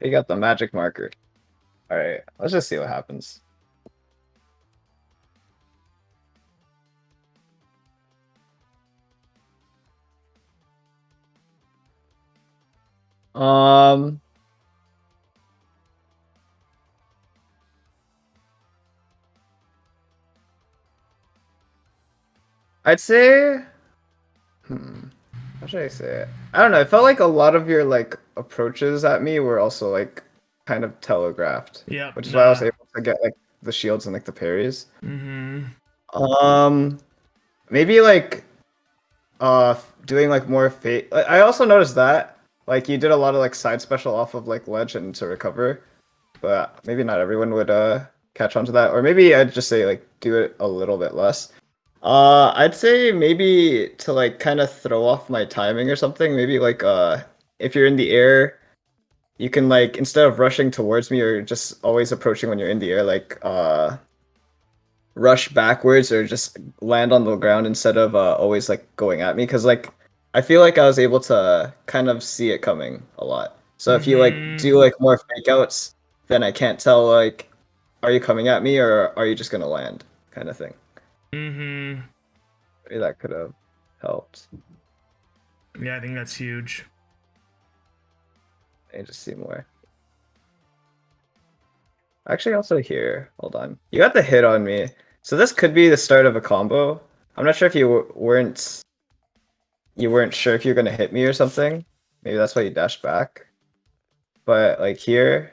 You got the magic marker. All right, let's just see what happens. Um, I'd say, how should I say it? I don't know. It felt like a lot of your like approaches at me were also like kind of telegraphed, Yep. which is why I was Nah. able to get like the shields and like the parries. Mm-hmm. Um, maybe like doing like more fate. I also noticed that like you did a lot of like side special off of like ledge and to recover, but maybe not everyone would catch on to that, or maybe I'd just say like do it a little bit less. I'd say maybe to like kind of throw off my timing or something. Maybe like if you're in the air, you can like instead of rushing towards me or just always approaching when you're in the air, like rush backwards or just land on the ground instead of always like going at me. Because like I feel like I was able to kind of see it coming a lot. So if you like Mm-hmm. do like more fake outs, then I can't tell like are you coming at me or are you just gonna land kind of thing. Mm-hmm. Maybe that could have helped. Yeah, I think that's huge. I just see more. Actually, also here. Hold on. You got the hit on me. So this could be the start of a combo. I'm not sure if you weren't sure if you're gonna hit me or something. Maybe that's why you dashed back. But like here,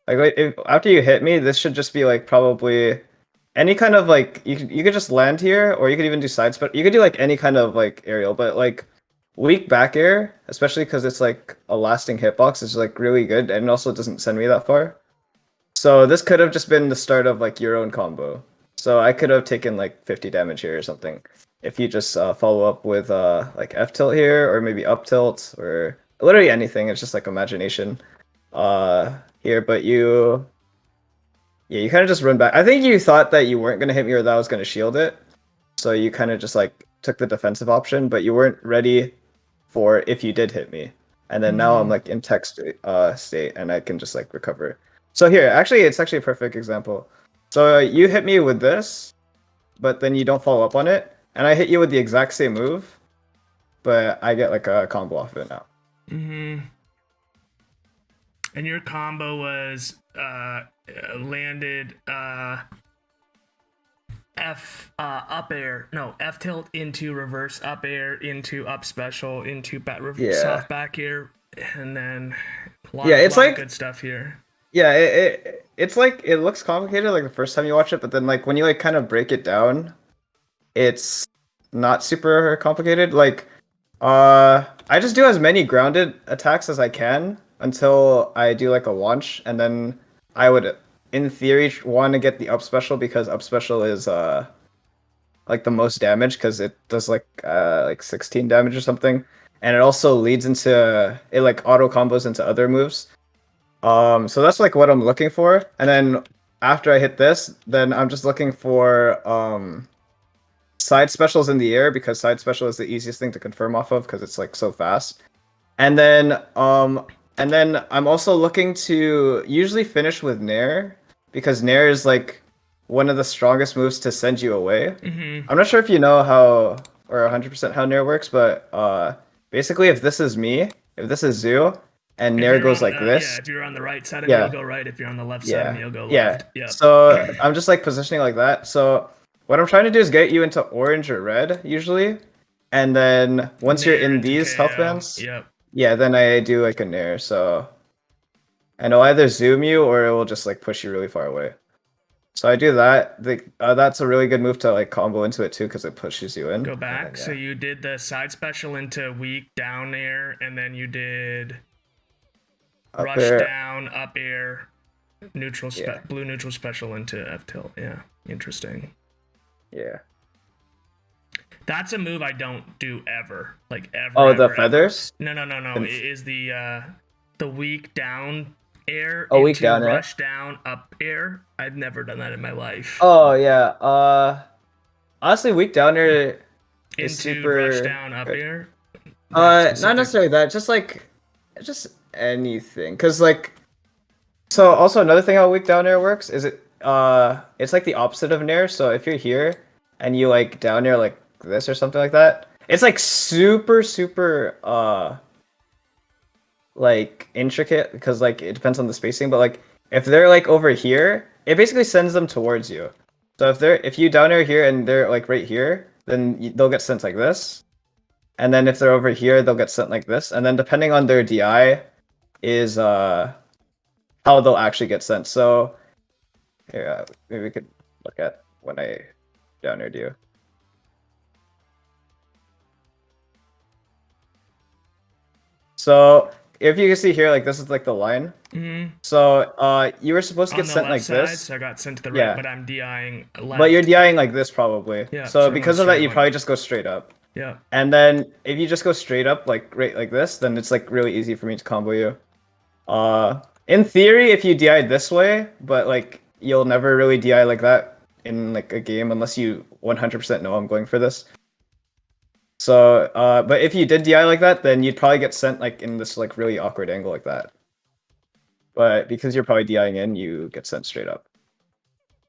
like if, after you hit me, this should just be like probably any kind of like you could just land here, or you could even do sides. But you could do like any kind of like aerial, but like weak back air, especially because it's like a lasting hitbox, is like really good, and also doesn't send me that far. So this could have just been the start of like your own combo. So I could have taken like 50 damage here or something. If you just follow up with like F tilt here or maybe up tilt or literally anything. It's just like imagination here. But you kind of just run back. I think you thought that you weren't gonna hit me or that I was gonna shield it. So you kind of just like took the defensive option, but you weren't ready for if you did hit me. And then now I'm Mm-hmm. like in tech state and I can just like recover. So here, actually, it's actually a perfect example. So you hit me with this, but then you don't follow up on it, and I hit you with the exact same move, but I get like a combo off of it now. Mm-hmm. And your combo was landed F up air, no F tilt into reverse up air into up special into Yeah, soft back air, and then a lot yeah, of it's lot of like good stuff here. yeah, it's like it looks complicated like the first time you watch it, but then like when you like kind of break it down, it's not super complicated. Like I just do as many grounded attacks as I can until I do like a launch, and then I would, in theory, want to get the up special because up special is like the most damage because it does like 16 damage or something, and it also leads into it like auto combos into other moves. So that's like what I'm looking for, and then after I hit this, then I'm just looking for side specials in the air because side special is the easiest thing to confirm off of because it's like so fast. And then I'm also looking to usually finish with Nair because Nair is like one of the strongest moves to send you away. Mm-hmm. I'm not sure if you know how or 100% how Nair works, but basically if this is me, if this is Zoo and If Nair you're goes on, like this, if you're on the right side of me, you'll yeah, go right. If you're on the left side of me, yeah, you'll go yeah. left. Yep. So I'm just like positioning like that. So what I'm trying to do is get you into orange or red usually, and then once you're Nair in into these health KO. bands, Yep. yeah, then I do like a nair. So and it'll either zoom you or it will just like push you really far away. So I do that. That's a really good move to like combo into it too because it pushes you in. Go And then back. So yeah, you did the side special into weak down air, and then you did up rush there, down up air yeah, blue neutral special into F tilt. Yeah, interesting. yeah. That's a move I don't do ever. Like ever, Oh, the ever, ever. feathers. No, no, no, no. It And is the weak down air oh, weak into down, yeah. rush down up air. I've never done that in my life. Oh yeah. Honestly, weak downer is Into rush super down up good. air. That Not specific. necessarily that. Just like, just anything. Cause like so also another thing how weak down air works is it's like the opposite of nair. So if you're here and you like down air like this or something like that, it's like super like intricate because like it depends on the spacing, but like if they're like over here, it basically sends them towards you. So if you down air here and they're like right here, then they'll get sent like this. And then if they're over here, they'll get sent like this. And then depending on their DI is how they'll actually get sent. So here, maybe we could look at when I down aired you. So if you can see here, like this is like the line. Mm-hmm. So you were supposed to On get the sent left like side, this. so I got sent to the right, Yeah. but I'm DIing left. But you're DIing like this probably. Yeah, So so I'm because going of that, straight you up probably like just go straight up. Yeah. And then if you just go straight up like right like this, then it's like really easy for me to combo you. In theory, if you DI this way, but like you'll never really DI like that in like a game unless you 100% know I'm going for this. So, but if you did DI like that, then you'd probably get sent like in this like really awkward angle like that. But because you're probably DIing in, you get sent straight up.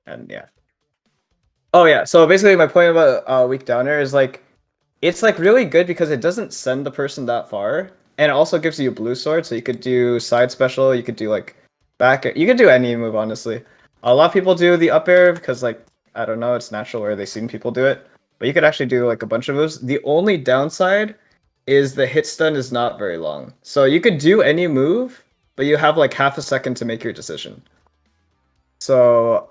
And yeah. Oh yeah, so basically my point about weak downer is like it's like really good because it doesn't send the person that far, and it also gives you a blue sword, so you could do side special, you could do like back air, you could do any move honestly. A lot of people do the up air because like I don't know, it's natural or they've seen people do it, but you could actually do like a bunch of moves. The only downside is the hit stun is not very long, so you could do any move, but you have like half a second to make your decision. So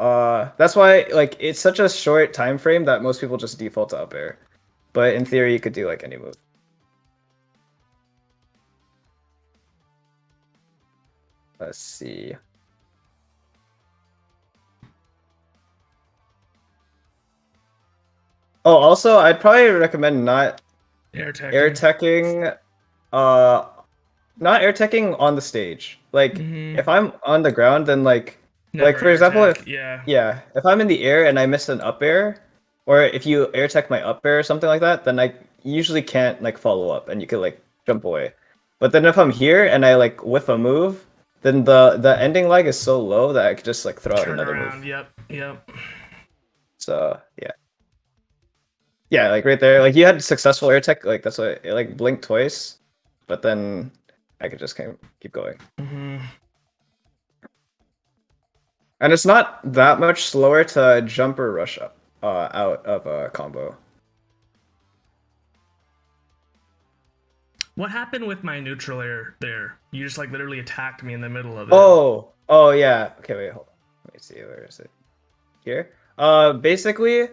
that's why like it's such a short time frame that most people just default to up air. But in theory, you could do like any move. Let's see. Oh, also, I'd probably recommend not air teching, not air teching on the stage. Like, if I'm on the ground, then like for example, if if I'm in the air and I miss an up air, or if you air tech my up air or something like that, then I usually can't like follow up, and you could like jump away. But then if I'm here and I like whiff a move, then the ending lag is so low that I could just like throw out another move. Yep. So yeah. Yeah, like right there, like you had successful air tech, like that's why it like blinked twice, but then I could just kind of keep going. And it's not that much slower to jump or rush up, out of a combo. What happened with my neutral air there? You just like literally attacked me in the middle of it. Oh yeah. Okay, wait, hold on. Let me see, where is it? Here? Basically,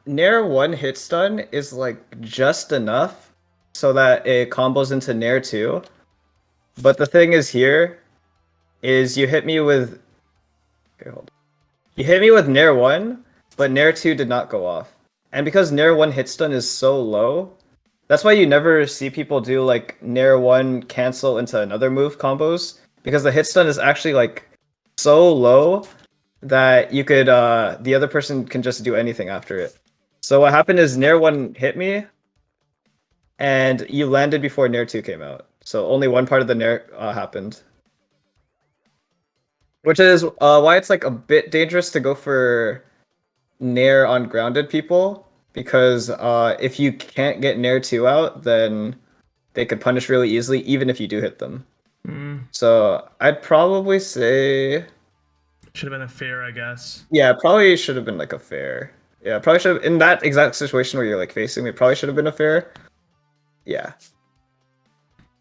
Nair 1 hit stun is like just enough so that it combos into Nair 2. But the thing is here is you hit me with okay, hold on. You hit me with Nair 1, but Nair 2 did not go off. And because Nair 1 hit stun is so low, that's why you never see people do like Nair 1 cancel into another move combos, because the hit stun is actually like so low that you could the other person can just do anything after it. So what happened is Nair 1 hit me and you landed before Nair 2 came out. So only one part of the Nair happened. Which is why it's like a bit dangerous to go for Nair on grounded people, because if you can't get Nair 2 out, then they could punish really easily, even if you do hit them. So I'd probably say should have been a fair, I guess. Yeah, probably should have been like a fair. Yeah, probably should have, in that exact situation where you're like facing me, probably should have been a fair. Yeah.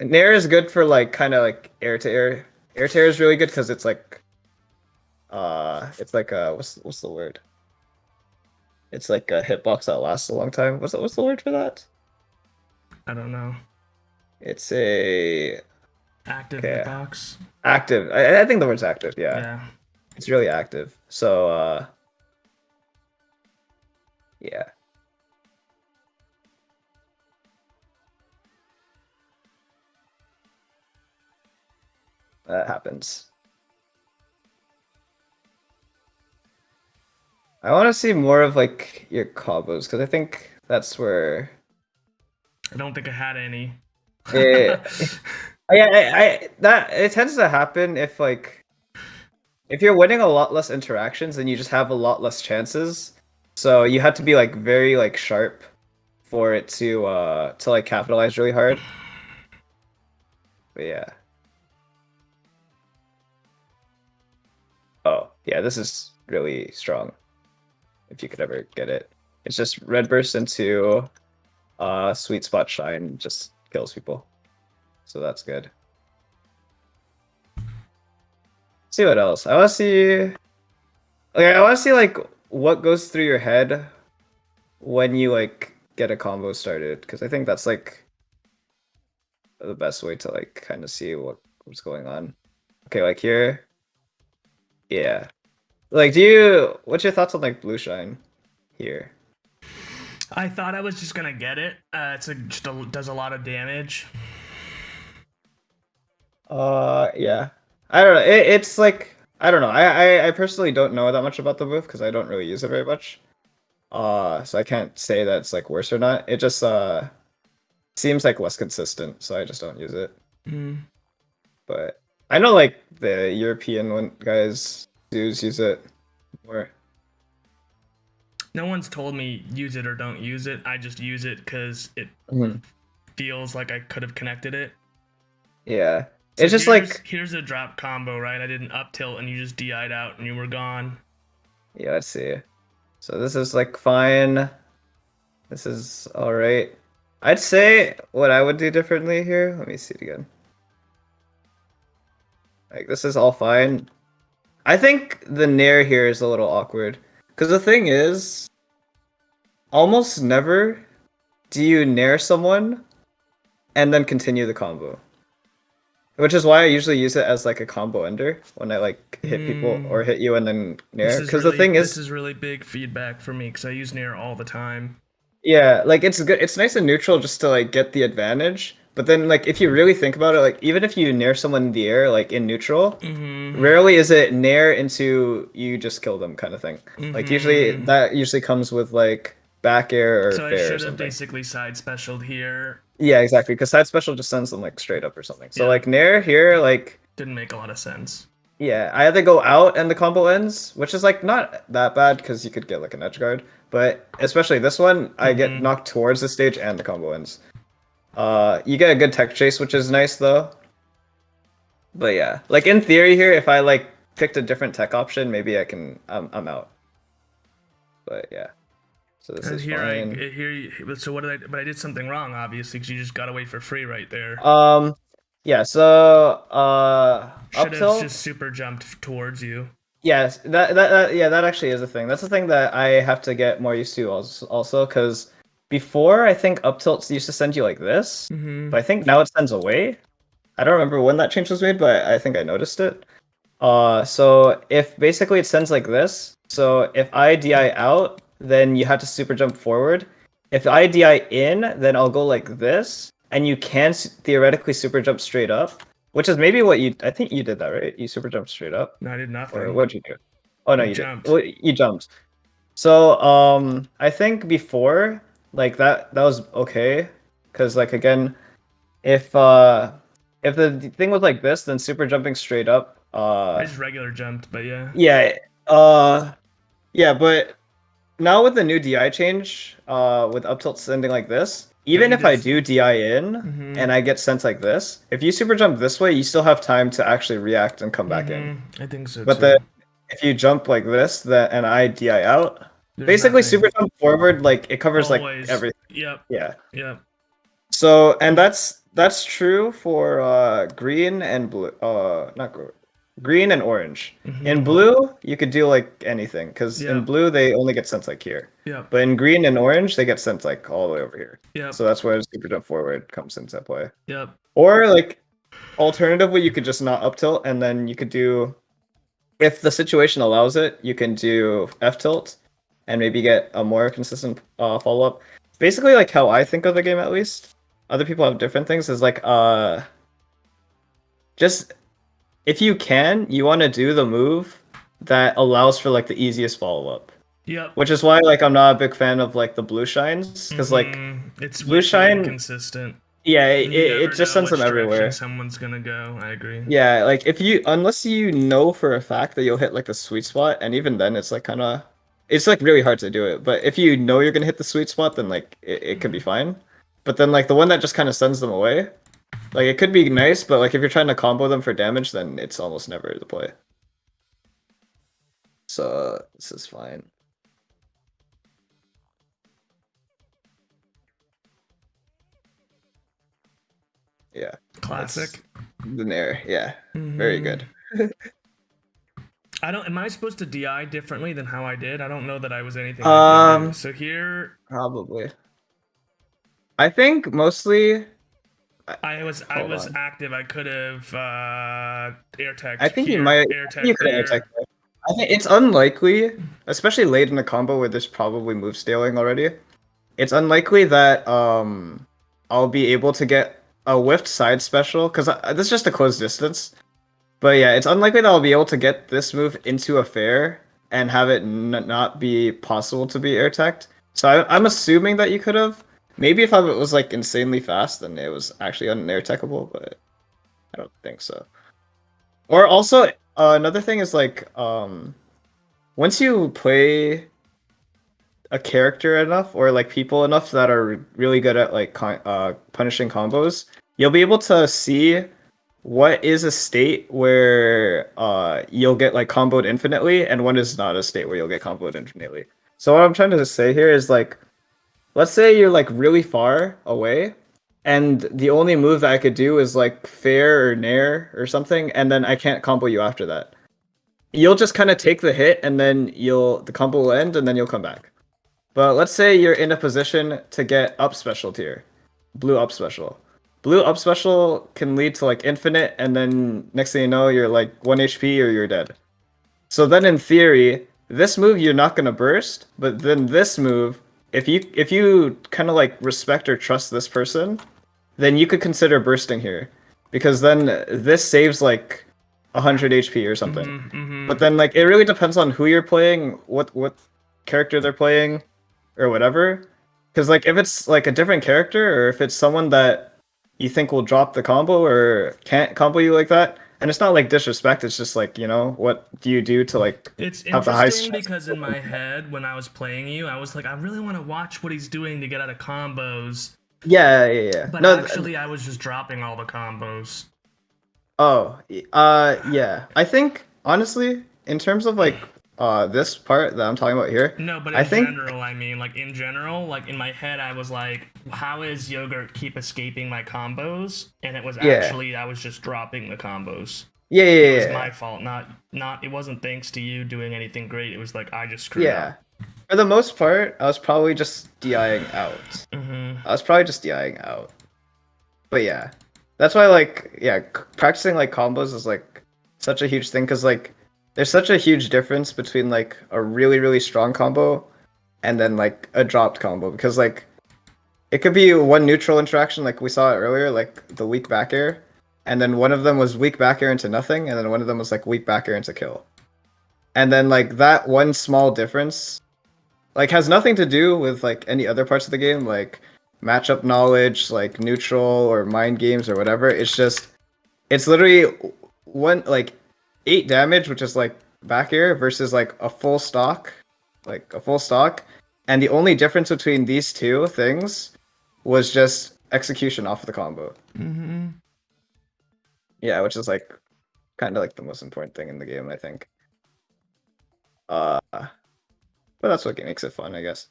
And Nair is good for like kind of like air to air. Air to air is really good because it's like what's the word? It's like a hitbox that lasts a long time. What's the word for that? I don't know. It's a active hitbox. Active. I think the word's active, Yeah. It's really active. So yeah. That happens. I want to see more of like your combos because I think that's where I don't think I had any. it, I that it tends to happen if like if you're winning a lot less interactions, then you just have a lot less chances. So you have to be like very like sharp for it to like capitalize really hard. But yeah. Oh, yeah, this is really strong. If you could ever get it. It's just red burst into sweet spot shine just kills people. So that's good. See what else? I want to see I want to see like what goes through your head when you like get a combo started because I think that's like the best way to like kind of see what's going on. Okay, like here. Yeah. Like what's your thoughts on like blue shine here? I thought I was just gonna get it. Does a lot of damage. Yeah. I don't know. It's like I don't know. I personally don't know that much about the move because I don't really use it very much. So I can't say that it's like worse or not. It just seems like less consistent, so I just don't use it. Mm. But I know like the European guys use it more. No one's told me use it or don't use it. I just use it because it feels like I could have connected it. Yeah. So it's just like here's a drop combo, right? I did an up tilt and you just DI'd out and you were gone. yeah, let's see. So this is like fine. This is all right. I'd say what I would do differently here. Let me see it again. Like this is all fine. I think the nair here is a little awkward because the thing is, almost never do you nair someone and then continue the combo. Which is why I usually use it as like a combo ender when I like hit people or hit you and then nair. Because the thing is, this is really big feedback for me because I use nair all the time. yeah, like it's good. It's nice and neutral just to like get the advantage. But then like if you really think about it, like even if you nair someone in the air, like in neutral, rarely is it nair into you just kill them kind of thing. Like usually that usually comes with like back air or so fair I or should have something. basically side specialed here. Yeah, exactly. Because side special just sends them like straight up or something. So like nair here, like didn't make a lot of sense. yeah, I either go out and the combo ends, which is like not that bad because you could get like an edge guard. But especially this one, I get knocked towards the stage and the combo ends. You get a good tech chase, which is nice though. But yeah, like in theory here, if I like picked a different tech option, maybe I can. I'm out. But yeah, so this is fine. So what did I? But I did something wrong, obviously, because you just got away for free right there. Yeah. So should up have tilt. just super jumped towards you. Yes, that actually is a thing. That's the thing that I have to get more used to also because before I think up tilts used to send you like this, but I think now it sends away. I don't remember when that change was made, but I think I noticed it. So if basically it sends like this, so if I DI out, then you have to super jump forward. If I DI in, then I'll go like this, and you can theoretically super jump straight up, which is maybe what I think you did that, right? You super jumped straight up. No, I did nothing. Or what'd you do? Oh no, you jumped. did. Well, you jumped. So I think before like that was okay, because like again, if the thing was like this, then super jumping straight up. I just regular jumped, but yeah. Yeah. Yeah, but now with the new DI change, with up tilt sending like this, even if I do DI in and I get sent like this, if you super jump this way, you still have time to actually react and come back in. I think so but too. Then if you jump like this, and I DI out, basically nothing. super jump forward, like it covers Always. like everything. Yep. Yeah. Yep. So and that's true for green and blue. Not green and orange. In blue, you could do like anything because in blue they only get sent like here. Yeah. But in green and orange, they get sent like all the way over here. Yeah. So that's where super jump forward comes into play. Yep. Or like alternatively, you could just not up tilt and then you could do, if the situation allows it, you can do F tilt and maybe get a more consistent follow up. Basically, like how I think of the game, at least. Other people have different things. Is like just if you can, you want to do the move that allows for like the easiest follow up. Yep. Which is why like I'm not a big fan of like the blue shines because like it's blue shine consistent. Yeah, You it never just know sends them which direction everywhere. someone's gonna go. I agree. Yeah, like if you unless you know for a fact that you'll hit like the sweet spot, and even then it's like kind of it's like really hard to do it. But if you know you're gonna hit the sweet spot, then like it could be fine. But then like the one that just kind of sends them away, like it could be nice, but like if you're trying to combo them for damage, then it's almost never the play. So this is fine. Yeah, that's Classic. the Nair. Yeah, very Mhm. good. I don't. Am I supposed to DI differently than how I did? I don't know that I was anything I could do. Um, So here, Probably. I think mostly. I Hold was on. active. I could have air I teched think you here, might. air I think you teched could have attacked there. that. I think it's unlikely, especially late in the combo where there's probably move scaling already. It's unlikely that I'll be able to get a whiffed side special because this is just a close distance. But yeah, it's unlikely that I'll be able to get this move into a fair and have it not be possible to be air teched. So I'm assuming that you could have. Maybe if I was like insanely fast, then it was actually unair techable, but I don't think so. Or also, another thing is like, once you play a character enough or like people enough that are really good at like punishing combos, you'll be able to see what is a state where you'll get like comboed infinitely and what is not a state where you'll get comboed infinitely. So what I'm trying to say here is like, let's say you're like really far away and the only move that I could do is like fair or nair or something, and then I can't combo you after that. You'll just kind of take the hit and then the combo will end and then you'll come back. But let's say you're in a position to get up special tier, blue up special. Blue up special can lead to like infinite, and then next thing you know, you're like 1 HP or you're dead. So then in theory, this move you're not gonna burst, but then this move, if you kind of like respect or trust this person, then you could consider bursting here, because then this saves like 100 HP or something. But then like it really depends on who you're playing, what character they're playing, or whatever. Because like if it's like a different character, or if it's someone that you think will drop the combo or can't combo you like that, and it's not like disrespect, it's just like, what do you do to like It's have the highest interesting chance? because in my head, when I was playing you, I was like, I really want to watch what he's doing to get out of combos. Yeah, yeah, yeah. But No, actually, I was just dropping all the combos. oh, yeah. I think honestly, in terms of like this part that I'm talking about here, No, but I in think general, I mean, like in general, like in my head, I was like, how is Yogurtt keep escaping my combos? And it was yeah, actually I was just dropping the combos. yeah, It yeah, was yeah, my fault, not. It wasn't thanks to you doing anything great. It was like I just screwed yeah. up. For the most part, I was probably just DIing out. Mm-hmm. I was probably just DIing out. But yeah, that's why like yeah, practicing like combos is like such a huge thing because like there's such a huge difference between like a really really strong combo and then like a dropped combo because like it could be one neutral interaction like we saw it earlier like the weak back air, and then one of them was weak back air into nothing, and then one of them was like weak back air into kill, and then like that one small difference like has nothing to do with like any other parts of the game like matchup knowledge like neutral or mind games or whatever. It's literally one like 8 damage, which is like back air versus like a full stock, and the only difference between these two things was just execution off of the combo. Mm-hmm. Yeah, which is like kind of like the most important thing in the game, I think. But that's what makes it fun, I guess.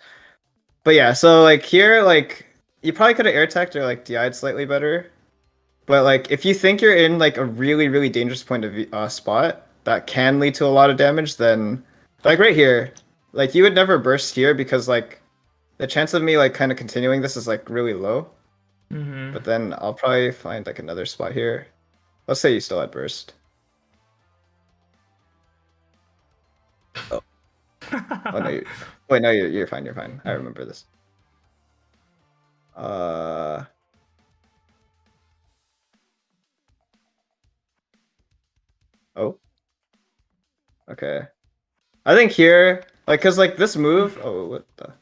But yeah, so like here, like you probably could have air teched or like DI'd slightly better. But like if you think you're in like a really really dangerous point of spot that can lead to a lot of damage, then like right here, like you would never burst here because like the chance of me like kind of continuing this is like really low. Mm-hmm. But then I'll probably find like another spot here. Let's say you still had burst. Oh, oh no, wait, no, you're fine. You're fine. I remember this. Uh, oh, okay. I think here, like, cause like this move. Oh, what the?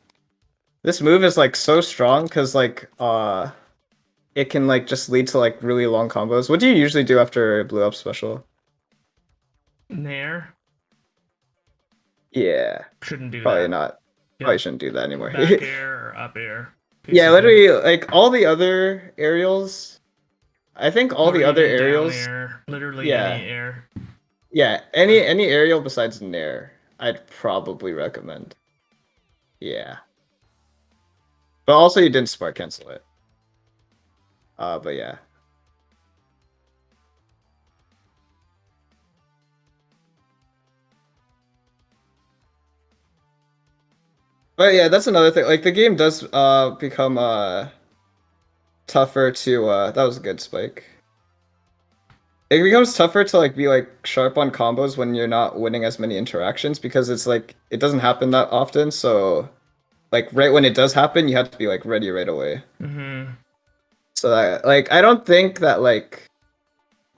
This move is like so strong because like it can like just lead to like really long combos. What do you usually do after blue up special? Nair. Yeah, Shouldn't do probably that. not. Probably Yep. shouldn't do that anymore. Back air or up air. Yeah, Basically. literally, like all the other aerials. I think all Or the other even down aerials. air. Literally any Yeah, air. yeah. Any aerial besides Nair, I'd probably recommend. Yeah, but also you didn't spark cancel it. But yeah. But yeah, that's another thing. Like the game does become tougher to that was a good spike. It becomes tougher to like be like sharp on combos when you're not winning as many interactions because it's like it doesn't happen that often. So like right when it does happen, you have to be like ready right away. Mm-hmm. So that like I don't think that like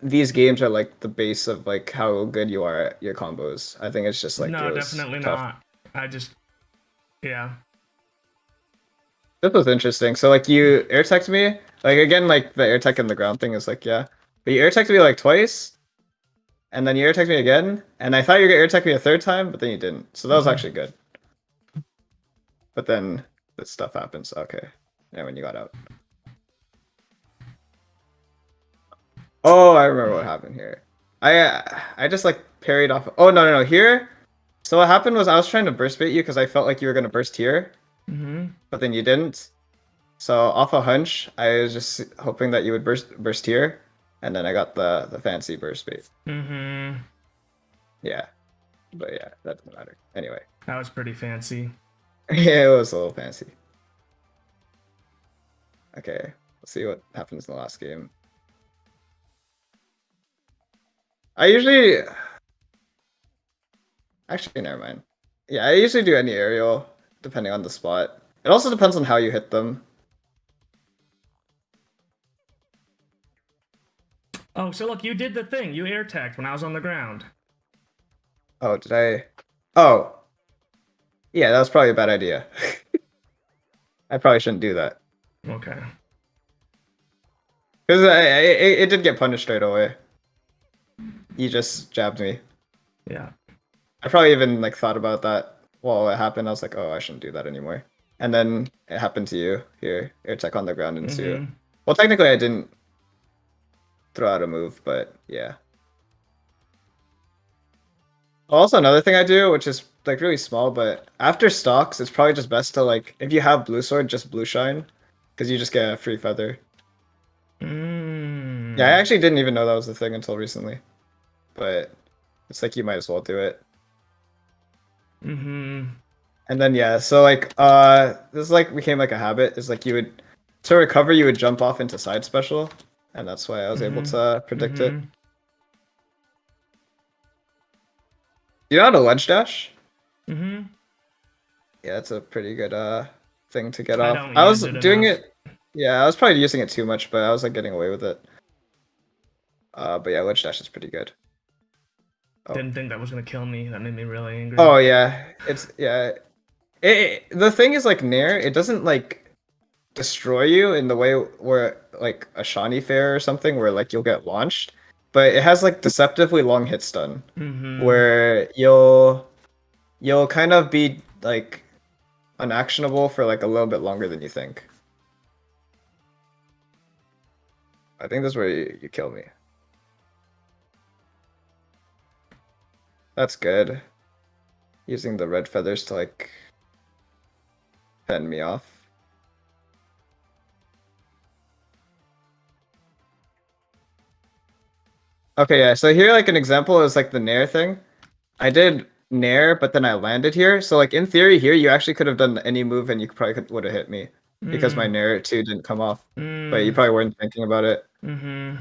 these games are like the base of like how good you are at your combos. I think it's just like No, it was definitely tough. not. I just, yeah. This was interesting. So like you air tech me, like again like the air tech and the ground thing is like yeah, but you air tech me like twice, and then you air tech me again, and I thought you were gonna air tech me a third time, but then you didn't. So that was Mm-hmm. actually good. But then this stuff happens. Okay, yeah, when you got out. Oh, I remember what happened here. I just like parried off. Oh no. Here. So what happened was I was trying to burst bait you because I felt like you were gonna burst here, Mm-hmm. but then you didn't. So off a hunch, I was just hoping that you would burst here, and then I got the fancy burst bait. Mm-hmm. Yeah, but yeah, that doesn't matter. Anyway, That was pretty fancy. yeah, it was a little fancy. Okay, let's see what happens in the last game. I usually, actually, never mind. Yeah, I usually do any aerial depending on the spot. It also depends on how you hit them. Oh, so look, you did the thing. You air tagged when I was on the ground. Oh, did I? Oh, yeah, that was probably a bad idea. I probably shouldn't do that. Okay. Because it did get punished straight away. You just jabbed me. Yeah. I probably even like thought about that while it happened. I was like, oh, I shouldn't do that anymore. And then it happened to you here. Air tech on the ground into. Mm-hmm. Well, technically, I didn't throw out a move, but yeah. Also, another thing I do, which is like really small, but after stocks, it's probably just best to like if you have blue sword, just blue shine, because you just get a free feather. Yeah, I Mm. actually didn't even know that was the thing until recently, but it's like you might as well do it. Mm-hmm. And then yeah, so like this like became like a habit. Is like you would to recover you would jump off into side special, and that's why I was able Mm-hmm. to predict it. Mm-hmm. You know how to ledge dash? Mm-hmm. Yeah, it's a pretty good thing to get I off. don't I was use it doing enough. it, yeah, I was probably using it too much, but I was like getting away with it. But yeah, ledge dash is pretty good. Oh. Didn't think that was gonna kill me. That made me really angry. Oh yeah, it's yeah. The thing is like Nair, it doesn't like destroy you in the way where like a Shawnee Fair or something where like you'll get launched, but it has like deceptively long hit stun Mm-hmm. where you'll kind of be like unactionable for like a little bit longer than you think. I think that's where you kill me. That's good. Using the red feathers to like fend me off. Okay, yeah, so here like an example is like the Nair thing. I did Nair, but then I landed here. So like in theory here, you actually could have done any move and you probably could would have hit me because my Mm. Nair 2 didn't come off. But you Mm. probably weren't thinking about it. Mm-hmm.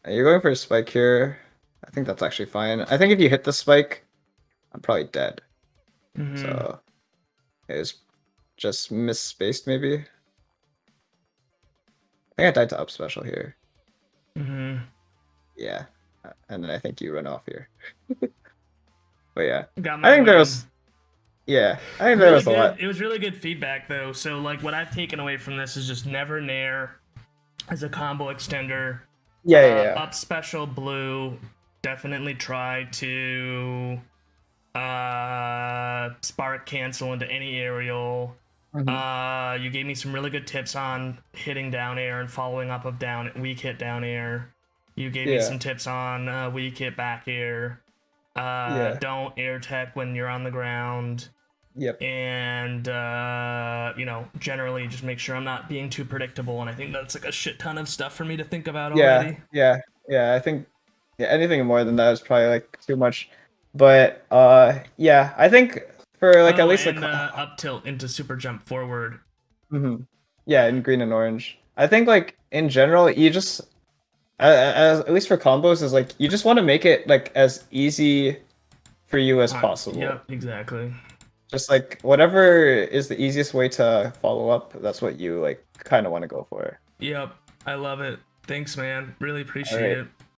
You're going for a spike here. I think that's actually fine. I think if you hit the spike, I'm probably dead. Mm-hmm. So it was just misspaced maybe. I think I died to up special here. Mm-hmm. Yeah. and then I think you run off here. But yeah, Got I my think there win. was, yeah, I think there Really was a good. lot. It was really good feedback though. So like what I've taken away from this is just never nair as a combo extender. Yeah, yeah, yeah. Up special blue. Definitely try to spark cancel into any aerial. Mhm. You gave me some really good tips on hitting down air and following up of down weak hit down air. You gave me Yeah, some tips on weak hit back air. yeah, Don't air tech when you're on the ground. yep. And generally just make sure I'm not being too predictable. And I think that's like a shit ton of stuff for me to think about Yeah, already. yeah, yeah. I think yeah, anything more than that is probably like too much. But yeah, I think for like at Oh, least like and up tilt into super jump forward. mhm. Yeah, in green and orange. I think like in general, you just as at least for combos is like you just want to make it like as easy for you as possible. Yep, exactly. Just like whatever is the easiest way to follow up, that's what you like kind of want to go for. Yep, I love it. Thanks, man. Really All appreciate right. it.